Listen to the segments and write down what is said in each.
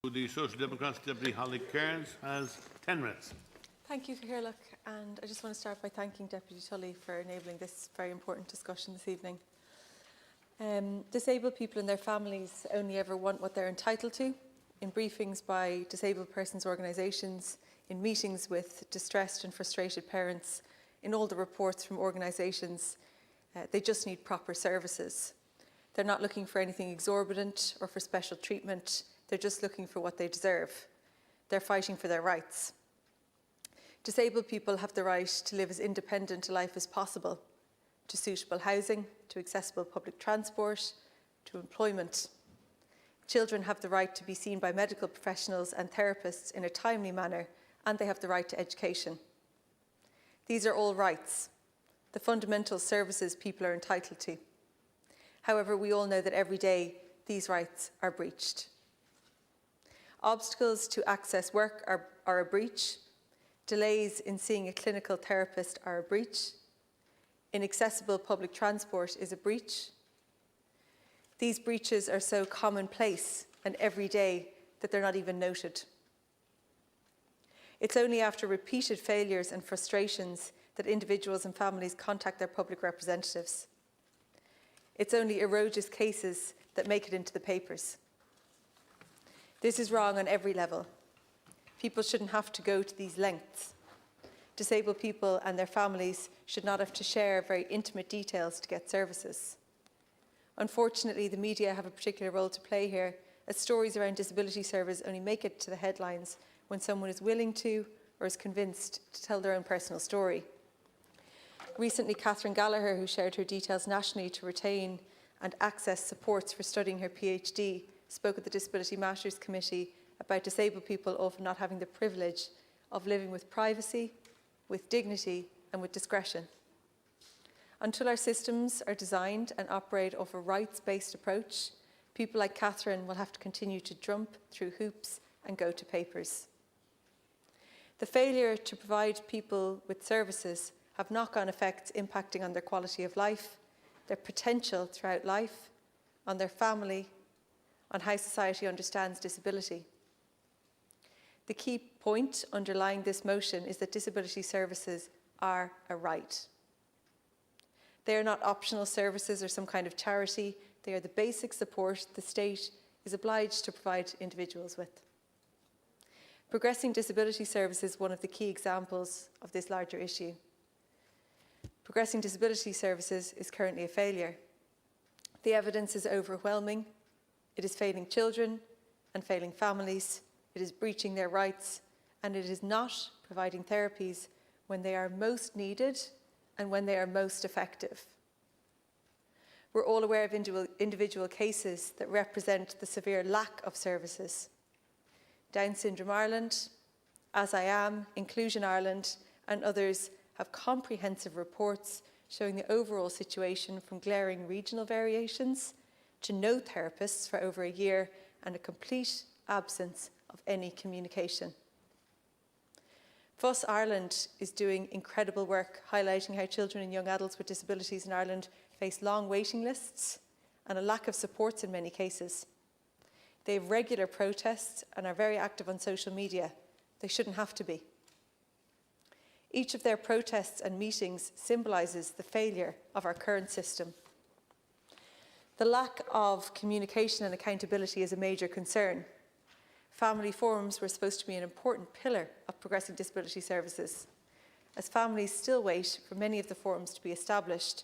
To the Social Democrats, Deputy Holly Cairns has 10 minutes. Thank you, Cathaoirleach, and I just want to start by thanking Deputy Tully for enabling this very important discussion this evening. Disabled people and their families only ever want what they're entitled to. In briefings by disabled persons' organisations, in meetings with distressed and frustrated parents, in all the reports from organisations, they just need proper services. They're not looking for anything exorbitant or for special treatment. They're just looking for what they deserve. They're fighting for their rights. Disabled people have the right to live as independent a life as possible, to suitable housing, to accessible public transport, to employment. Children have the right to be seen by medical professionals and therapists in a timely manner, and they have the right to education. These are all rights, the fundamental services people are entitled to. However, we all know that every day these rights are breached. Obstacles to access work are a breach. Delays in seeing a clinical therapist are a breach. Inaccessible public transport is a breach. These breaches are so commonplace and everyday that they're not even noted. It's only after repeated failures and frustrations that individuals and families contact their public representatives. It's only egregious cases that make it into the papers. This is wrong on every level. People shouldn't have to go to these lengths. Disabled people and their families should not have to share very intimate details to get services. Unfortunately, the media have a particular role to play here, as stories around disability service only make it to the headlines when someone is willing to or is convinced to tell their own personal story. Recently, Catherine Gallagher, who shared her details nationally to retain and access supports for studying her PhD, spoke at the Disability Matters Committee about disabled people often not having the privilege of living with privacy, with dignity and with discretion. Until our systems are designed and operate off a rights-based approach, people like Catherine will have to continue to jump through hoops and go to papers. The failure to provide people with services have knock-on effects impacting on their quality of life, their potential throughout life, on their family, on how society understands disability. The key point underlying this motion is that disability services are a right. They are not optional services or some kind of charity. They are the basic support the state is obliged to provide individuals with. Progressing disability services is one of the key examples of this larger issue. Progressing disability services is currently a failure. The evidence is overwhelming. It is failing children and failing families. It is breaching their rights, and it is not providing therapies when they are most needed and when they are most effective. We're all aware of individual cases that represent the severe lack of services. Down Syndrome Ireland, As I Am, Inclusion Ireland, and others have comprehensive reports showing the overall situation, from glaring regional variations to no therapists for over a year and a complete absence of any communication. FUS Ireland is doing incredible work highlighting how children and young adults with disabilities in Ireland face long waiting lists and a lack of supports in many cases. They have regular protests and are very active on social media. They shouldn't have to be. Each of their protests and meetings symbolises the failure of our current system. The lack of communication and accountability is a major concern. Family forums were supposed to be an important pillar of progressing disability services. As families still wait for many of the forums to be established,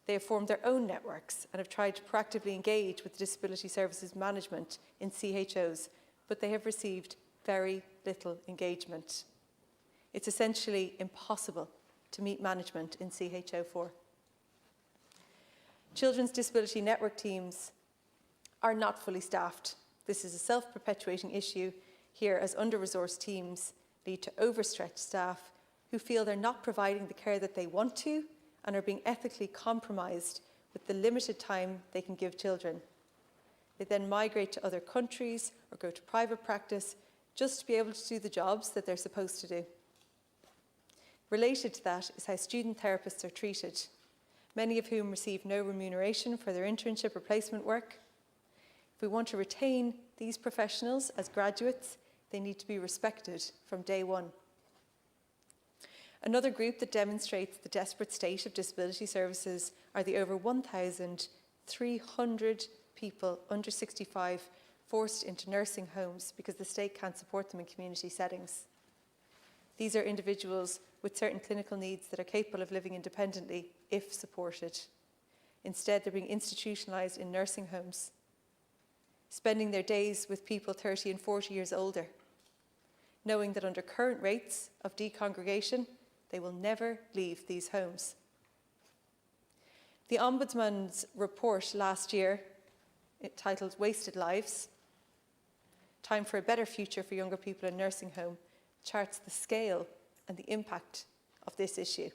they have formed their own networks and have tried to proactively engage with disability services management in CHOs, but they have received very little engagement. It's essentially impossible to meet management in CHO4. Children's disability network teams are not fully staffed. This is a self-perpetuating issue here, as under-resourced teams lead to overstretched staff who feel they're not providing the care that they want to and are being ethically compromised with the limited time they can give children. They then migrate to other countries or go to private practice just to be able to do the jobs that they're supposed to do. Related to that is how student therapists are treated, many of whom receive no remuneration for their internship or placement work. If we want to retain these professionals as graduates, they need to be respected from day one. Another group that demonstrates the desperate state of disability services are the over 1,300 people under 65 forced into nursing homes because the state can't support them in community settings. These are individuals with certain clinical needs that are capable of living independently if supported. Instead, they're being institutionalised in nursing homes, spending their days with people 30 and 40 years older, knowing that under current rates of decongregation, they will never leave these homes. The Ombudsman's report last year, titled Wasted Lives, Time for a Better Future for Younger People in Nursing Home, charts the scale and the impact of this issue.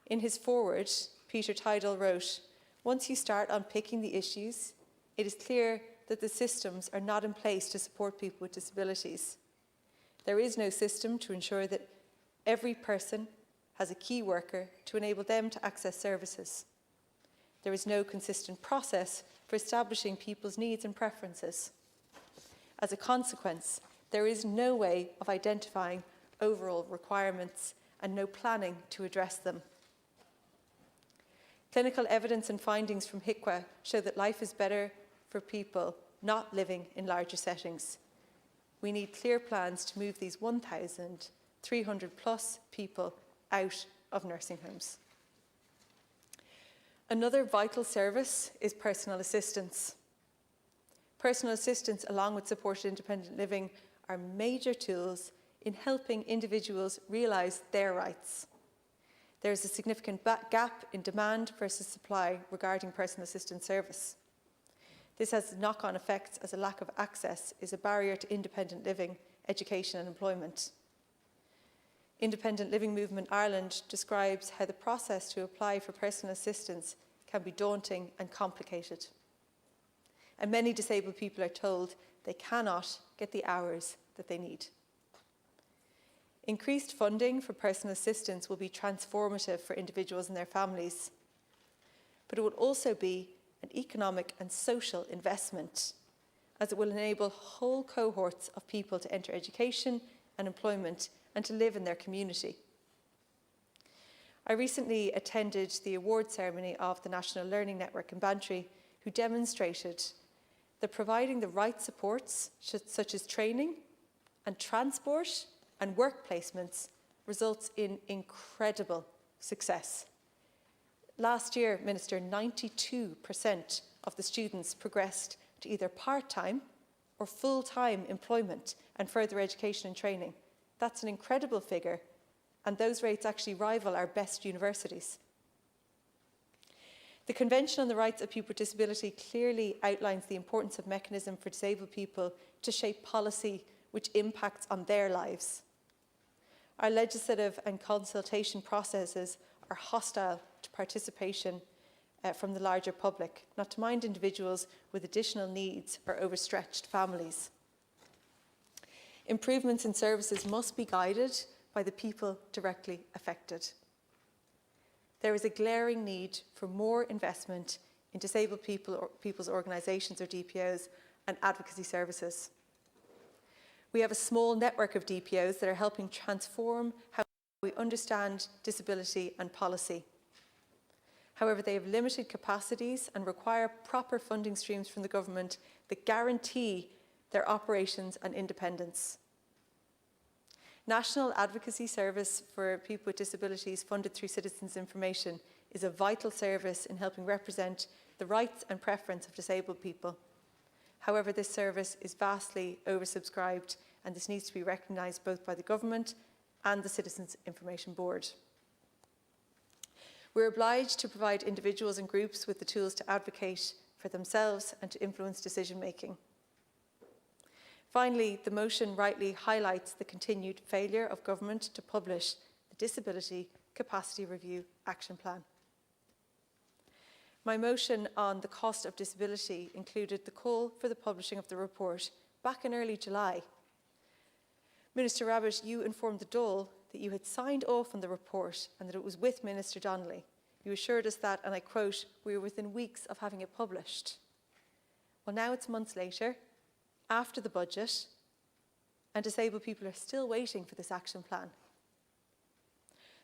In his foreword, Peter Tidal wrote, "Once you start unpicking the issues, it is clear that the systems are not in place to support people with disabilities. There is no system to ensure that every person has a key worker to enable them to access services. There is no consistent process for establishing people's needs and preferences. As a consequence, there is no way of identifying overall requirements and no planning to address them. Clinical evidence and findings from HICWA show that life is better for people not living in larger settings. We need clear plans to move these 1,300 plus people out of nursing homes." Another vital service is personal assistance. Personal assistance, along with supported independent living, are major tools in helping individuals realise their rights. There is a significant gap in demand versus supply regarding personal assistance service. This has knock-on effects as a lack of access is a barrier to independent living, education and employment. Independent Living Movement Ireland describes how the process to apply for personal assistance can be daunting and complicated. And many disabled people are told they cannot get the hours that they need. Increased funding for personal assistance will be transformative for individuals and their families, but it will also be an economic and social investment, as it will enable whole cohorts of people to enter education and employment and to live in their community. I recently attended the award ceremony of the National Learning Network in Bantry, who demonstrated that providing the right supports, such as training and transport and work placements, results in incredible success. Last year, Minister, 92% of the students progressed to either part-time or full-time employment and further education and training. That's an incredible figure, and those rates actually rival our best universities. The Convention on the Rights of People with Disability clearly outlines the importance of mechanism for disabled people to shape policy which impacts on their lives. Our legislative and consultation processes are hostile to participation from the larger public, not to mind individuals with additional needs or overstretched families. Improvements in services must be guided by the people directly affected. There is a glaring need for more investment in disabled people's organisations or DPOs and advocacy services. We have a small network of DPOs that are helping transform how we understand disability and policy. However, they have limited capacities and require proper funding streams from the government that guarantee their operations and independence. National Advocacy Service for People with Disabilities, funded through Citizens Information, is a vital service in helping represent the rights and preference of disabled people. However, this service is vastly oversubscribed, and this needs to be recognised both by the government and the Citizens Information Board. We're obliged to provide individuals and groups with the tools to advocate for themselves and to influence decision-making. Finally, the motion rightly highlights the continued failure of government to publish the Disability Capacity Review Action Plan. My motion on the cost of disability included the call for the publishing of the report back in early July. Minister Rabbitte, you informed the Dáil that you had signed off on the report and that it was with Minister Donnelly. You assured us that, and I quote, "we were within weeks of having it published." Well, now it's months later, after the budget, and disabled people are still waiting for this action plan.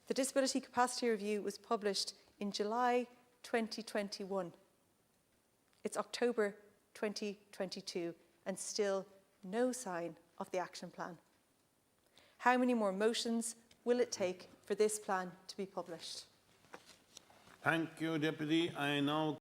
The Disability Capacity Review was published in July 2021. It's October 2022, and still no sign of the action plan. How many more motions will it take for this plan to be published? Thank you, Deputy. I now